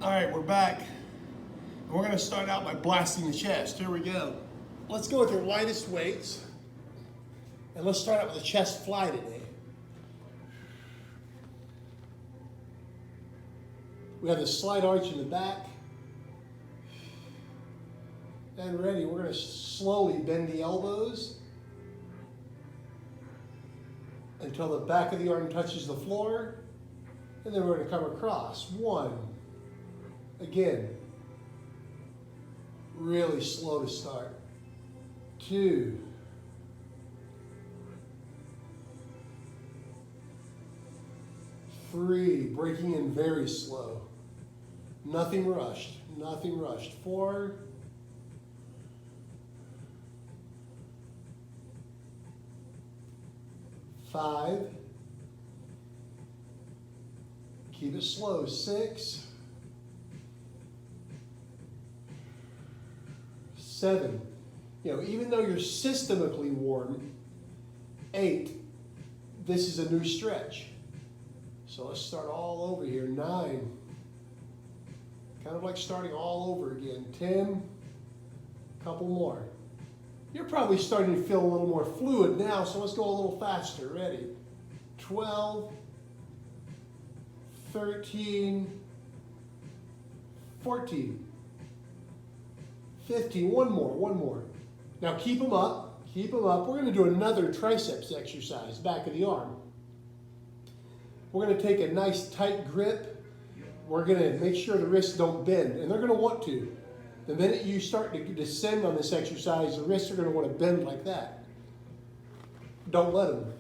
All right, we're back. And we're gonna start out by blasting the chest. Here we go. Let's go with your lightest weights. And let's start out with a chest fly today. We have the slight arch in the back. And ready, we're gonna slowly bend the elbows until the back of the arm touches the floor. And then we're gonna come across. 1. Again, really slow to start. 2. 3, breaking in very slow. Nothing rushed, nothing rushed. 4. 5. Keep it slow. 6. 7. Even though you're systemically warm. 8. This is a new stretch. So let's start all over here. 9. Kind of like starting all over again. 10. Couple more. You're probably starting to feel a little more fluid now, so let's go a little faster. Ready? 12. 13. 14. 15. One more. Now keep them up. Keep them up. We're going to do another triceps exercise, back of the arm. We're going to take a nice tight grip. We're going to make sure the wrists don't bend, and they're going to want to. The minute you start to descend on this exercise, the wrists are going to want to bend like that. Don't let them.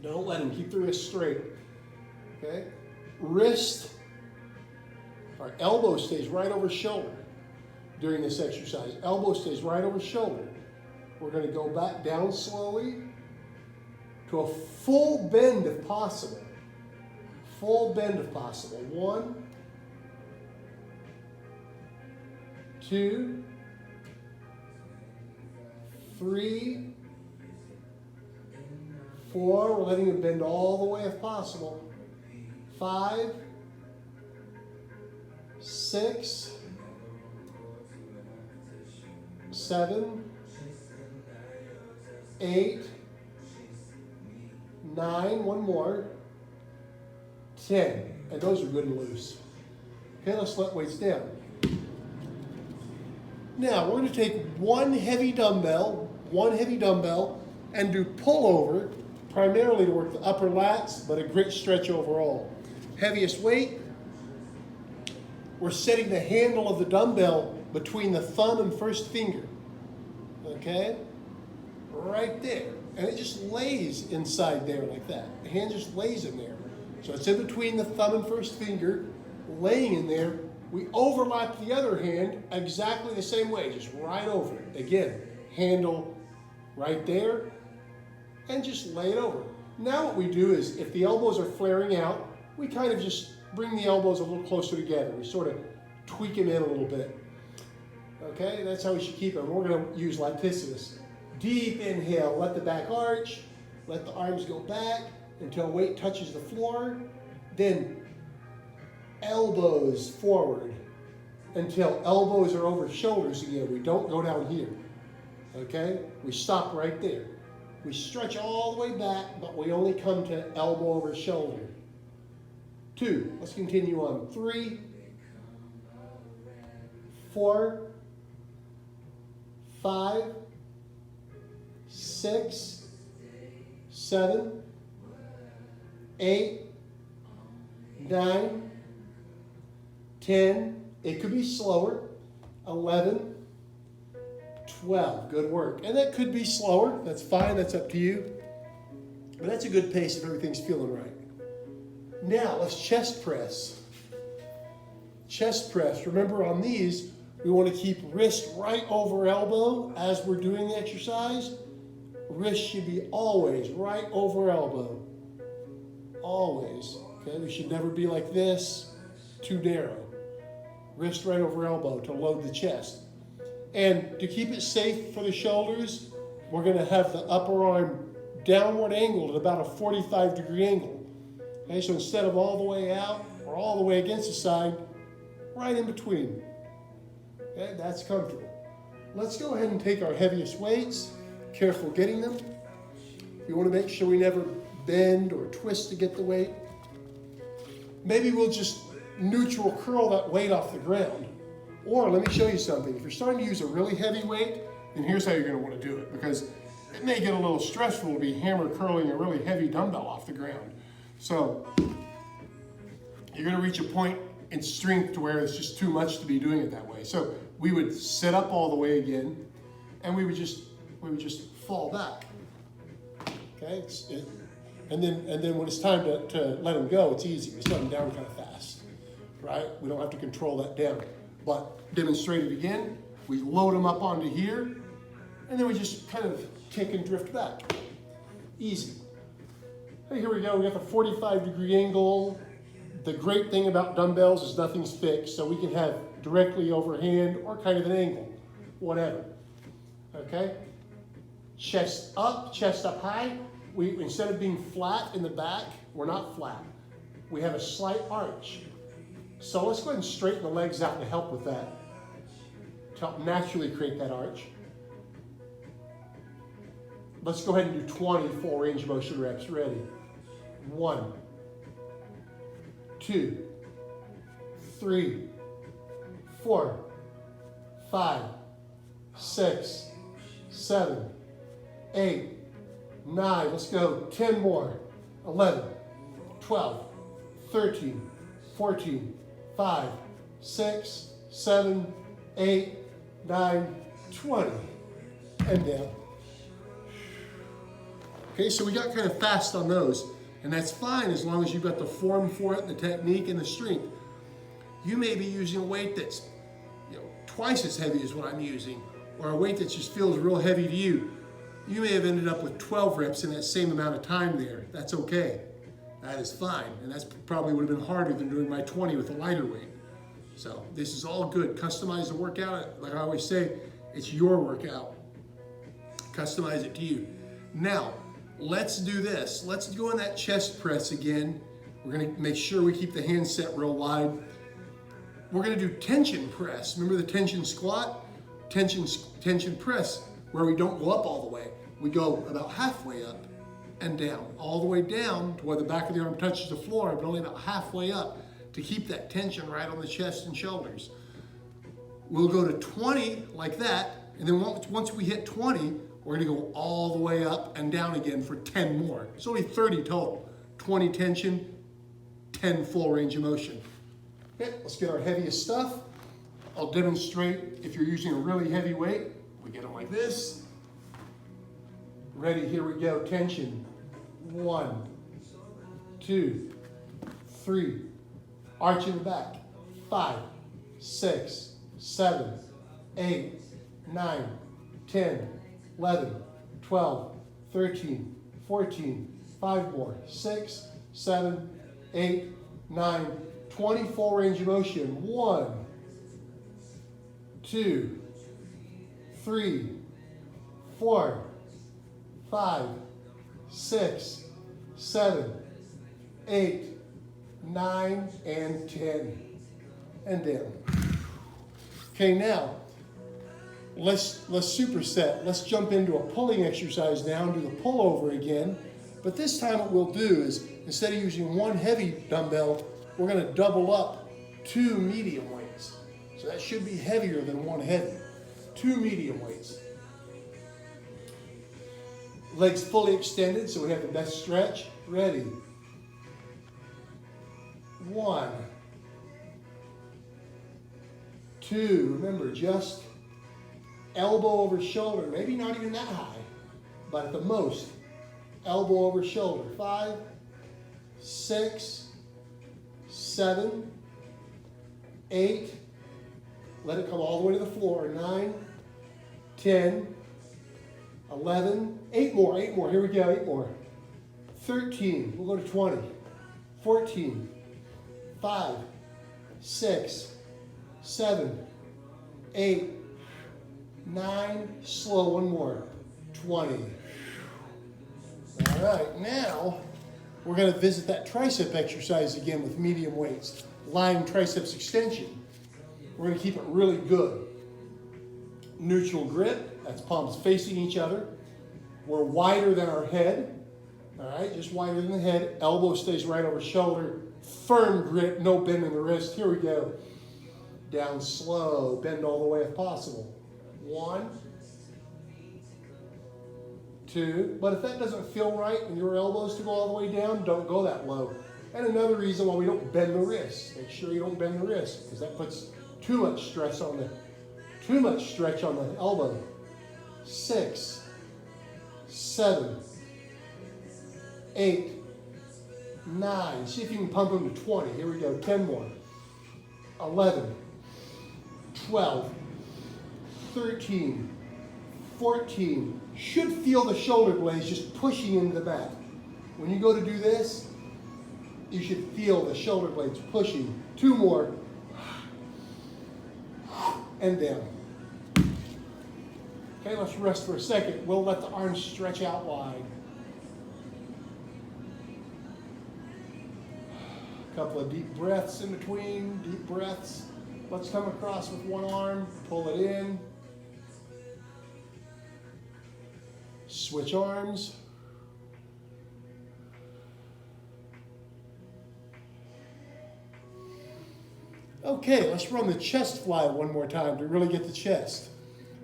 Don't let them. Keep the wrists straight. Okay? Wrist, or elbow stays right over shoulder during this exercise. Elbow stays right over shoulder. We're going to go back down slowly to a full bend if possible. Full bend if possible. 1, 2, 3, 4. We're letting it bend all the way if possible. 5, 6, 7, 8, 9. One more. 10. And those are good and loose. Okay, let's let weights down. Now, we're going to take one heavy dumbbell, and do pullover, primarily to work the upper lats, but a great stretch overall. Heaviest weight, we're setting the handle of the dumbbell between the thumb and first finger. Okay? Right there. And it just lays inside there like that. The hand just lays in there. So it's in between the thumb and first finger, laying in there. We overlap the other hand exactly the same way, just right over it. Again, handle right there, and just lay it over. Now what we do is, if the elbows are flaring out, we kind of just bring the elbows a little closer together. We sort of tweak them in a little bit. Okay, that's how we should keep them. We're going to use latissimus. Deep inhale, let the back arch, let the arms go back until weight touches the floor. Then elbows forward until elbows are over shoulders again. We don't go down here. Okay? We stop right there. We stretch all the way back, but we only come to elbow over shoulder. 2. Let's continue on. 3, 4, 5, 6, 7, 8, 9, 10. It could be slower. 11, 12. Good work. And that could be slower. That's fine. That's up to you. But that's a good pace if everything's feeling right. Now, let's chest press. Chest press. Remember, on these, we want to keep wrist right over elbow as we're doing the exercise. Wrist should be always right over elbow. Always. Okay? We should never be like this, too narrow. Wrist right over elbow to load the chest. And to keep it safe for the shoulders, we're going to have the upper arm downward angled at about a 45-degree angle. Okay, so instead of all the way out, or all the way against the side, right in between. Okay, that's comfortable. Let's go ahead and take our heaviest weights. Careful getting them. You want to make sure we never bend or twist to get the weight. Maybe we'll just neutral curl that weight off the ground. Or let me show you something. If you're starting to use a really heavy weight, then here's how you're going to want to do it, because it may get a little stressful to be hammer curling a really heavy dumbbell off the ground. So you're going to reach a point in strength to where it's just too much to be doing it that way. So we would sit up all the way again, and we would just fall back. Okay, and then when it's time to let them go, it's easy. We let them down kind of fast, right? We don't have to control that down. But demonstrate it again. We load them up onto here, and then we just kind of kick and drift back. Easy. Hey, here we go. We got the 45-degree angle. The great thing about dumbbells is nothing's fixed, so we can have directly overhand or kind of an angle, whatever. Okay? Chest up high. Instead of being flat in the back, we're not flat. We have a slight arch. So let's go ahead and straighten the legs out to help with that, to help naturally create that arch. Let's go ahead and do 20 full range of motion reps. Ready? 1, 2, 3, 4, 5, 6, 7, 8, 9. Let's go. 10 more. 11, 12, 13, 14, 5, 6, 7, 8, 9, 20. And down. Okay, so we got kind of fast on those. And that's fine as long as you've got the form for it, and the technique, and the strength. You may be using a weight that's twice as heavy as what I'm using, or a weight that just feels real heavy to you. You may have ended up with 12 reps in that same amount of time there. That's okay. That is fine. And that's probably would have been harder than doing my 20 with a lighter weight. So this is all good. Customize the workout. Like I always say, it's your workout. Customize it to you. Now, let's do this. Let's go in that chest press again. We're going to make sure we keep the hands set real wide. We're going to do tension press. Remember the tension squat? Tension press, where we don't go up all the way. We go about halfway up and down, all the way down to where the back of the arm touches the floor, but only about halfway up to keep that tension right on the chest and shoulders. We'll go to 20 like that, and then once we hit 20, we're going to go all the way up and down again for 10 more. It's only 30 total. 20 tension, 10 full range of motion. Okay, let's get our heaviest stuff. I'll demonstrate if you're using a really heavy weight. We get them like this. Ready, here we go. Tension. 1, 2, 3. Arch in the back. 5, 6, 7, 8, 9, 10, 11, 12, 13, 14, 5 more, 6, 7, 8, 9, 20 full range of motion. 1, 2, 3, 4, 5, 6, 7, 8, 9, and 10. And down. Okay, now, let's superset. Let's jump into a pulling exercise now and do the pullover again. But this time what we'll do is, instead of using one heavy dumbbell, we're going to double up 2 medium weights. So that should be heavier than one heavy. 2 medium weights. Legs fully extended so we have the best stretch. Ready. 1, 2. Remember, just elbow over shoulder, maybe not even that high, but at the most, elbow over shoulder. 5, 6, 7, 8, let it come all the way to the floor. 9, 10, 11, 8 more, here we go, 8 more. 13, we'll go to 20, 14, 5, 6, 7, 8, 9, slow, 1 more, 20. All right, now we're going to visit that tricep exercise again with medium weights. lying triceps extension. We're going to keep it really good. Neutral grip, that's palms facing each other. We're wider than our head. All right, just wider than the head. Elbow stays right over shoulder. Firm grip, no bend in the wrist. Here we go. Down slow, bend all the way if possible. 1, 2. But if that doesn't feel right and your elbows to go all the way down, don't go that low. And another reason why we don't bend the wrist. Make sure you don't bend the wrist, because that puts too much stretch on the elbow. 6, 7, 8, 9. See if you can pump them to 20. Here we go. 10 more. 11, 12, 13, 14. Should feel the shoulder blades just pushing into the mat. When you go to do this, you should feel the shoulder blades pushing. 2 more. And down. Okay, let's rest for a second. We'll let the arms stretch out wide. A couple of deep breaths in between, deep breaths. Let's come across with one arm, pull it in. Switch arms. Okay, let's run the chest fly one more time to really get the chest.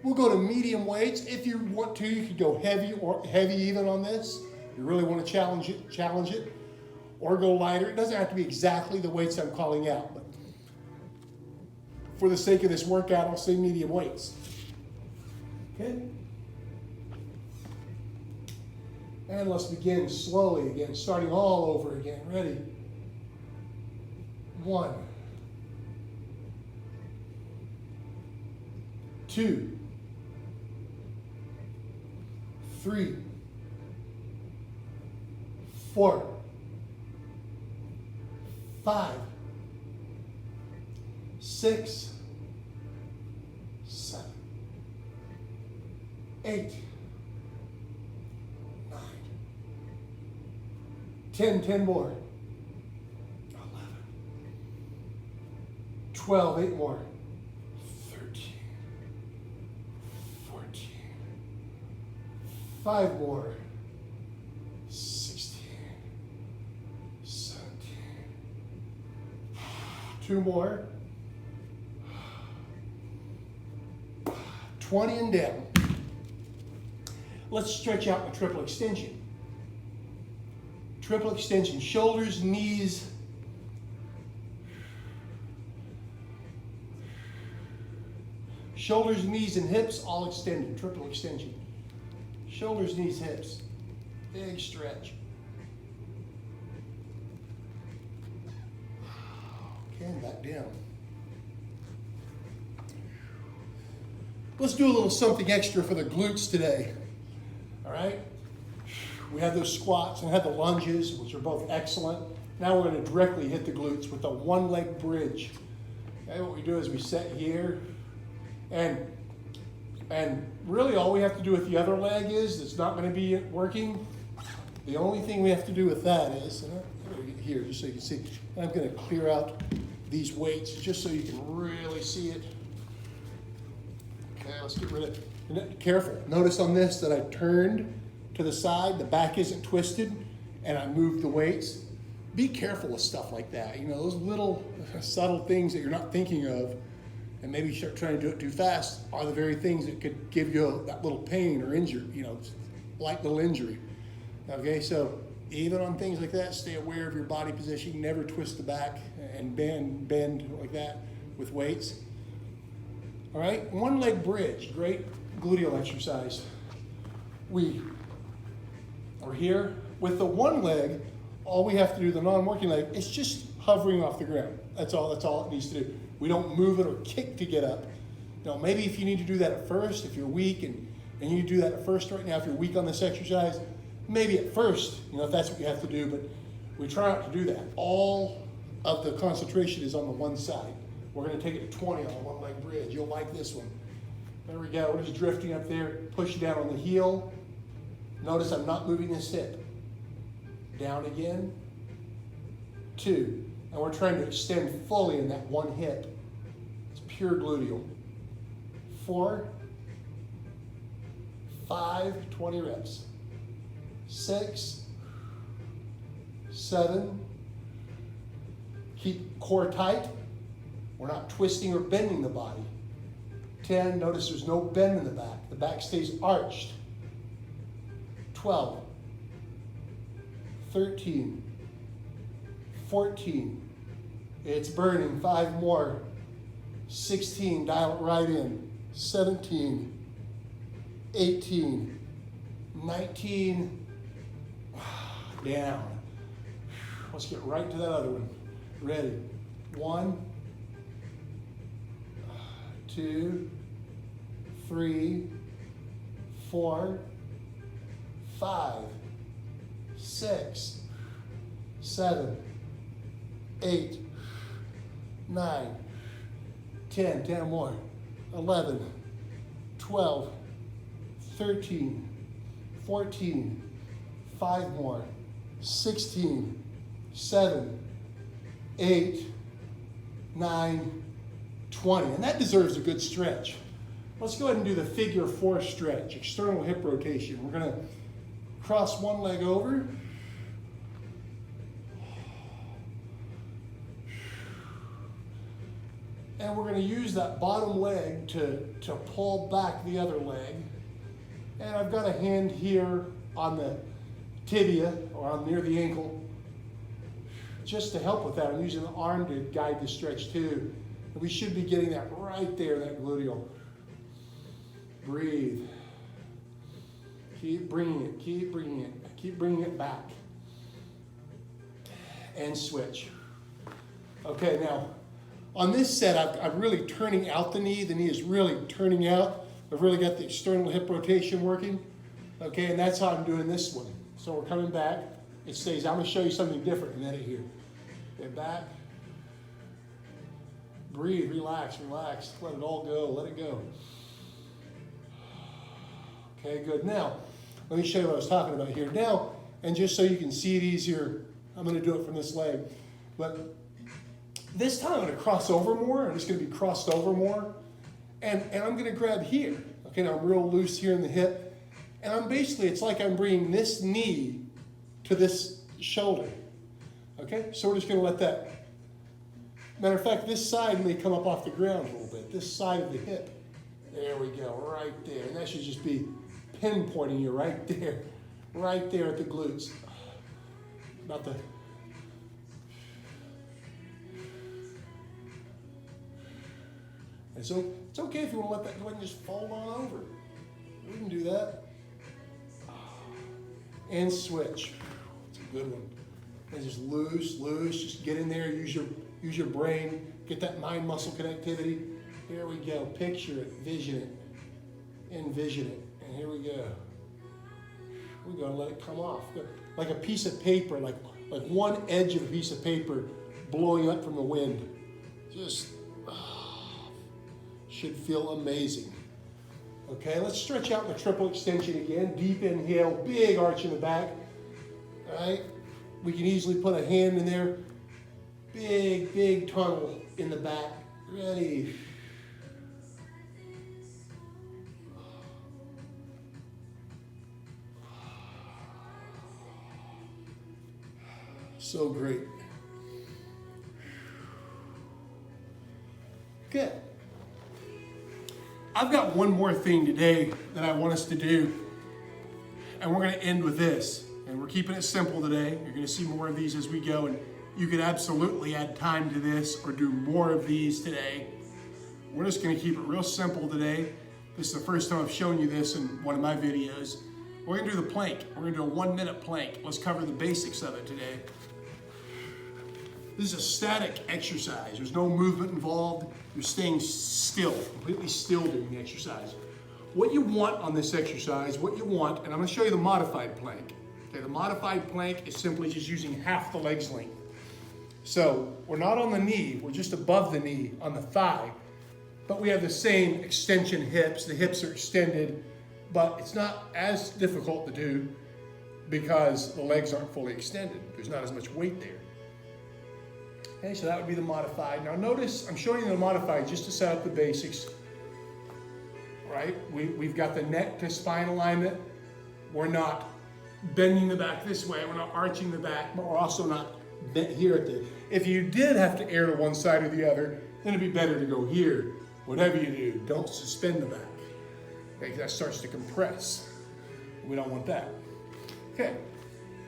We'll go to medium weights. If you want to, you could go heavy or heavy even on this. You really want to challenge it, or go lighter. It doesn't have to be exactly the weights I'm calling out, but for the sake of this workout, I'll say medium weights. Okay? And let's begin slowly again, starting all over again. Ready? 1, 2, 3, 4, 5, 6, 7, 8, 9, 10 more, 11, 12, 8 more, 13, 14, 5 more, 16, 17, 2 more, 20 and down. Let's stretch out the triple extension. Triple extension, shoulders, knees, and hips all extended. Triple extension. Shoulders, knees, hips. Big stretch. Okay, and back down. Let's do a little something extra for the glutes today. All right? We had those squats and had the lunges, which are both excellent. Now we're going to directly hit the glutes with a one-leg bridge. Okay, what we do is we set here, and really all we have to do with the other leg is, it's not going to be working. The only thing we have to do with that is, and I'm going to get here just so you can see, I'm going to clear out these weights just so you can really see it. Okay, let's get rid of it. Careful. Notice on this that I turned to the side, the back isn't twisted, and I moved the weights. Be careful with stuff like that. You know, those little subtle things that you're not thinking of, and maybe you start trying to do it too fast, are the very things that could give you that little pain or injury, you know, like little injury. Okay, so even on things like that, stay aware of your body position. Never twist the back and bend like that with weights. All right, one leg bridge, great gluteal exercise. We are here with the one leg. All we have to do, the non-working leg, is just hovering off the ground. That's all it needs to do. We don't move it or kick to get up. You know, maybe if you need to do that at first, if you're weak and you do that at first right now, if you're weak on this exercise, maybe at first, you know, if that's what you have to do, but we try not to do that. All of the concentration is on the one side. We're going to take it to 20 on a one leg bridge. You'll like this one. There we go. We're just drifting up there, push down on the heel. Notice I'm not moving this hip. Down again. 2, And we're trying to extend fully in that one hip. It's pure gluteal. 4, 5, 20 reps. 6, 7, keep core tight. We're not twisting or bending the body. 10, notice there's no bend in the back. The back stays arched. 12, 13, 14, it's burning, 5 more. 16, dial it right in. 17, 18, 19, down. Let's get right to that other one. Ready? 1, 2, 3, 4, 5, 6, 7, 8, 9, 10, 10 more, 11, 12, 13, 14, 5 more, 16, 7, 8, 9, 20. And that deserves a good stretch. Let's go ahead and do the figure 4 stretch, external hip rotation. We're going to cross one leg over. And we're going to use that bottom leg to pull back the other leg. And I've got a hand here on the tibia or on near the ankle. Just to help with that, I'm using the arm to guide the stretch too. And we should be getting that right there, that gluteal. Breathe. Keep bringing it, keep bringing it, keep bringing it back. And switch. Okay, now, on this set, I'm really turning out the knee. The knee is really turning out. I've really got the external hip rotation working. Okay, and that's how I'm doing this one. So we're coming back. It stays. I'm going to show you something different in a minute here. Get back. Breathe, relax, relax. Let it all go, let it go. Okay, good. Now, let me show you what I was talking about here. Now, and just so you can see it easier, I'm going to do it from this leg. But this time I'm going to cross over more. I'm just going to be crossed over more. And I'm going to grab here. Okay, now I'm real loose here in the hip. And I'm basically, it's like I'm bringing this knee to this shoulder. Okay, so we're just going to let that. Matter of fact, this side may come up off the ground a little bit. This side of the hip. There we go, right there. And that should just be pinpointing you right there at the glutes. About the. And so it's okay if you want to let that go ahead and just fall on over. We can do that. And switch. It's a good one. And just loose, just get in there, use your brain, get that mind muscle connectivity. Here we go. Picture it, vision it, envision it. And here we go. We're going to let it come off. Like a piece of paper, like one edge of a piece of paper blowing up from the wind. Just should feel amazing. Okay, let's stretch out the triple extension again. Deep inhale, big arch in the back. All right, we can easily put a hand in there. Big tunnel in the back. Ready. So great. Good. I've got one more thing today that I want us to do, and we're going to end with this. And we're keeping it simple today. You're going to see more of these as we go, and you can absolutely add time to this or do more of these today. We're just going to keep it real simple today. This is the first time I've shown you this in one of my videos. We're going to do the plank. We're going to do a 1-minute plank. Let's cover the basics of it today. This is a static exercise. There's no movement involved. You're staying still, completely still during the exercise. What you want on this exercise, and I'm going to show you the modified plank. Okay, the modified plank is simply just using half the leg's length. So we're not on the knee, we're just above the knee on the thigh, but we have the same extension hips. The hips are extended, but it's not as difficult to do because the legs aren't fully extended. There's not as much weight there. Okay, so that would be the modified. Now notice, I'm showing you the modified just to set up the basics, right? We've got the neck to spine alignment. We're not bending the back this way. We're not arching the back, but we're also not bent here at the, if you did have to err to one side or the other, then it'd be better to go here. Whatever you do, don't suspend the back. Okay, that starts to compress. We don't want that. Okay,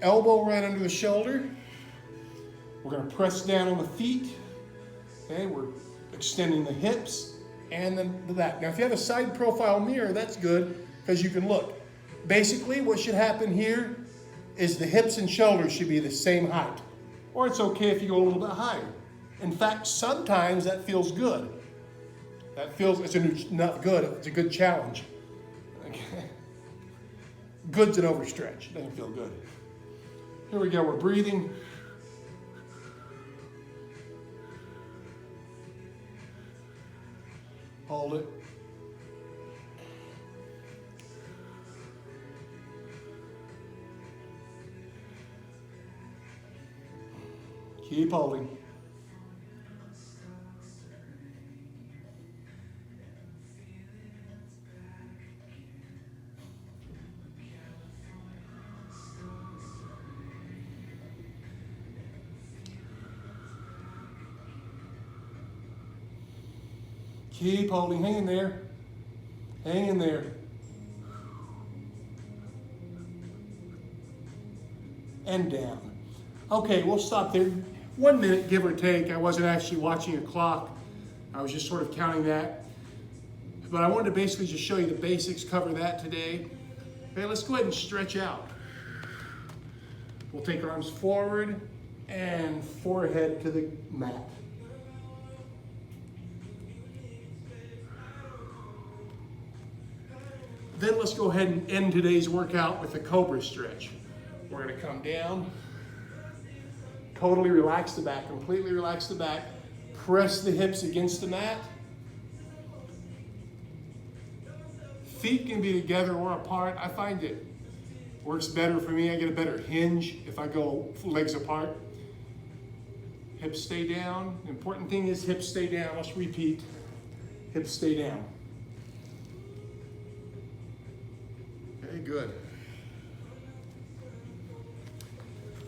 elbow right under the shoulder. We're gonna press down on the feet. Okay, we're extending the hips and then the back. Now, if you have a side profile mirror, that's good because you can look. Basically, what should happen here is the hips and shoulders should be the same height. Or it's okay if you go a little bit higher. In fact, sometimes that feels good. It's not good, it's a good challenge. Okay. Good's an overstretch, it doesn't feel good. Here we go, we're breathing. Hold it. Keep holding. Keep holding, hang in there. Hang in there. And down. Okay, we'll stop there. 1 minute, give or take. I wasn't actually watching a clock. I was just sort of counting that. But I wanted to basically just show you the basics, cover that today. Okay, let's go ahead and stretch out. We'll take our arms forward and forehead to the mat. Then let's go ahead and end today's workout with a cobra stretch. We're gonna come down, totally relax the back, completely relax the back, press the hips against the mat. Feet can be together or apart. I find it works better for me. I get a better hinge if I go legs apart. Hips stay down. The important thing is hips stay down. Let's repeat. Hips stay down. Okay, good.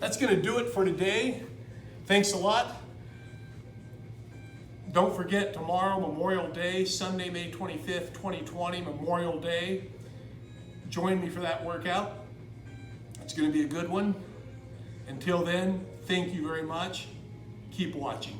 That's going to do it for today. Thanks a lot. Don't forget, tomorrow, Memorial Day, Sunday, May 25th, 2020, Memorial Day. Join me for that workout. It's going to be a good one. Until then, thank you very much. Keep watching.